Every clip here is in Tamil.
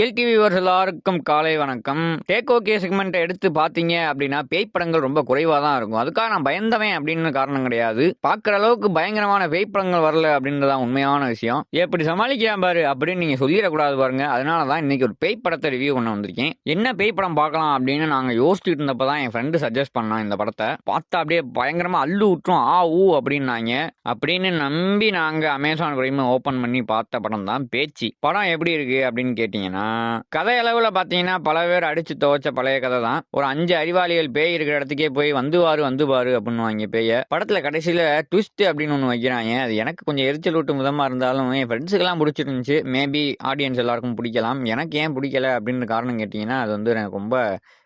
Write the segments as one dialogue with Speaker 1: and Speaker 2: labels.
Speaker 1: ரியல் டிவி வியூவர்ஸ் எல்லாருக்கும் காலை வணக்கம். டேக் ஓகே செக்மெண்ட்டை எடுத்து பார்த்தீங்க அப்படின்னா பேய் படங்கள் ரொம்ப குறைவாக தான் இருக்கும். அதுக்காக நான் பயந்தவன் அப்படின்னு காரணம் கிடையாது. பார்க்குற அளவுக்கு பயங்கரமான பேய் படங்கள் வரல அப்படின்றதான் உண்மையான விஷயம். எப்படி சமாளிக்கலாம் பாரு அப்படின்னு நீங்கள் சொல்லிடக்கூடாது பாருங்க. அதனால தான் இன்னைக்கு ஒரு பேய் படத்தை ரிவ்யூ பண்ண வந்திருக்கேன். என்ன பேய் படம் பார்க்கலாம் அப்படின்னு நாங்கள் யோசிச்சுட்டு இருந்தப்போ தான் என் ஃப்ரெண்டு சஜஸ்ட் பண்ணான் இந்த படத்தை. பார்த்தா அப்படியே பயங்கரமாக அள்ளு விட்டுரும் ஆ ஊ அப்படின்னாங்க. அப்படின்னு நம்பி நாங்கள் அமேசான் பிரைம் ஓப்பன் பண்ணி பார்த்த படம் தான் பேச்சு. படம் எப்படி இருக்கு அப்படின்னு கேட்டீங்கன்னா, கதை அளவுல பாத்தீங்கன்னா பல பேர் அடிச்சு துவைச்ச பழைய கதை தான். ஒரு 5 அறிவாளிகள் பேய் இருக்கிற இடத்துக்கே போய் வந்து பாரு அப்படின்னு பேய படத்துல கடைசியில ட்விஸ்ட் அப்படின்னு ஒண்ணு வைக்கிறாங்க. அது எனக்கு கொஞ்சம் எரிச்சல் ஊட்டும் விதமா இருந்தாலும் என் ஃப்ரெண்ட்ஸுக்கு எல்லாம் பிடிச்சிருந்துச்சு. மேபி ஆடியன்ஸ் எல்லாருக்கும் பிடிக்கலாம். எனக்கு ஏன் பிடிக்கல அப்படின்னு காரணம் கேட்டீங்கன்னா, அது வந்து எனக்கு ரொம்ப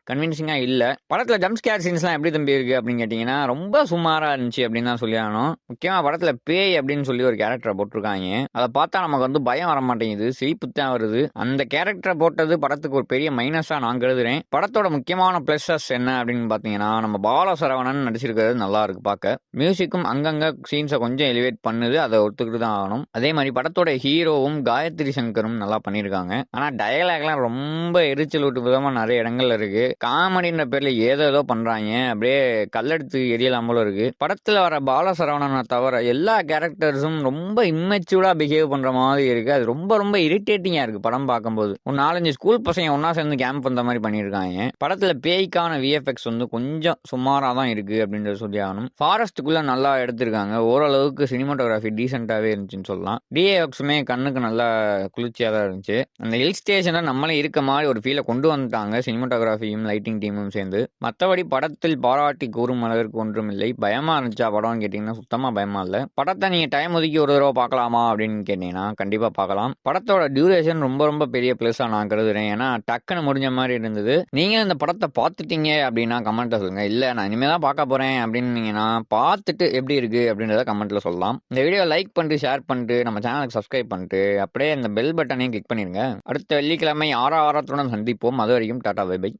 Speaker 1: கன்வின்சிங்காக இல்லை. படத்தில் ஜம்ப் ஸ்கேர் சீன்ஸ்லாம் எப்படி தம்பி இருக்குது அப்படின்னு கேட்டிங்கன்னா, ரொம்ப சுமாராக இருந்துச்சு அப்படின்னு தான் சொல்லி ஆகணும். முக்கியமாக படத்தில் பேய் அப்படின்னு சொல்லி ஒரு கேரக்டரை போட்டிருக்காங்க. அதை பார்த்தா நமக்கு வந்து பயம் வர மாட்டேங்குது, சிரிப்பு தான் வருது. அந்த கேரக்டரை போட்டது படத்துக்கு ஒரு பெரிய மைனஸாக நான் கருதுறேன். படத்தோட முக்கியமான ப்ளஸஸ் என்ன அப்படின்னு பார்த்தீங்கன்னா, நம்ம பாலசரவணன் நடிச்சிருக்கிறது நல்லா இருக்கு பார்க்க. மியூசிக்கும் அங்கங்கே சீன்ஸை கொஞ்சம் எலிவேட் பண்ணுது, அதை ஒத்துக்கிட்டு தான் ஆகணும். அதே மாதிரி படத்தோட ஹீரோவும் காயத்ரி சங்கரும் நல்லா பண்ணியிருக்காங்க. ஆனால் டயலாக்லாம் ரொம்ப எரிச்சல் விட்டு விதமாக நிறைய இடங்கள்ல இருக்கு. காமெடின்ற பேர்ல ஏதோ பண்றாங்க. அப்படியே கல்லெடுத்து எரியலாம் போல இருக்கு. படத்துல வர பாலசரவணனை தவிர எல்லா கேரக்டர்ஸும் ரொம்ப இம்மெச்சூர்டா பிஹேவ் பண்ற மாதிரி இருக்கு. அது ரொம்ப ரொம்ப இரிட்டேட்டிங்கா இருக்கு படம் பார்க்கும்போது. ஒரு 4-5 ஸ்கூல் பசங்க ஒன்னா சேர்ந்து கேம்ப் பண்ற மாதிரி பண்ணியிருக்காங்க. படத்துல பேய்க்கான விஎஃப்எக்ஸ் வந்து கொஞ்சம் சுமாரா தான் இருக்கு அப்படின்றத சொல்லி ஆகணும். ஃபாரஸ்ட்டுக்குள்ள நல்லா எடுத்திருக்காங்க. ஓரளவுக்கு சினிமாட்டோகிராஃபி டீசென்டாவே இருந்துச்சுன்னு சொல்லலாம். டிஏஎக்ஸுமே கண்ணுக்கு நல்லா குளிர்ச்சியா தான் இருந்துச்சு. அந்த ஹில் ஸ்டேஷன்ல நம்மளே இருக்க மாதிரி ஒரு ஃபீலை கொண்டு வந்துட்டாங்க சினிமாட்டோகிராஃபியும் லைட்டிங் டீமும் சேர்ந்து. மற்றபடி படத்தில் பாராட்டி கூறும் அளவிற்கு ஒன்றும் இல்லை. பயமா இருந்துச்சா படம்னு கேட்டீங்கன்னா சுத்தமா பயமா இல்லை. படத்தை நீங்க டைம் ஒதுக்கி ஒரு தடவை பார்க்கலாமா அப்படின்னு கேட்டீங்கன்னா கண்டிப்பா பார்க்கலாம். படத்தோட டியூரேஷன் ரொம்ப ரொம்ப பெரிய பிளஸா நான் கருதுறேன். ஏன்னா டக்குன்னு முடிஞ்ச மாதிரி இருந்தது. நீங்க இந்த படத்தை பார்த்துட்டீங்க அப்படின்னா கமெண்ட்ல சொல்லுங்க. இல்ல நான் இனிமே தான் பார்க்க போறேன் அப்படின்னீங்கன்னா பார்த்துட்டு எப்படி இருக்கு அப்படின்றத கமெண்ட்ல சொல்லலாம். இந்த வீடியோ லைக் பண்ணிட்டு ஷேர் பண்ணிட்டு நம்ம சேனலுக்கு சப்ஸ்கிரைப் பண்ணிட்டு அப்படியே இந்த பெல் பட்டனையும் கிளிக் பண்ணிருங்க. அடுத்த வெள்ளிக்கிழமை ஆறாரத்துடன் சந்திப்போம். அது வரைக்கும் டாடா பை பை.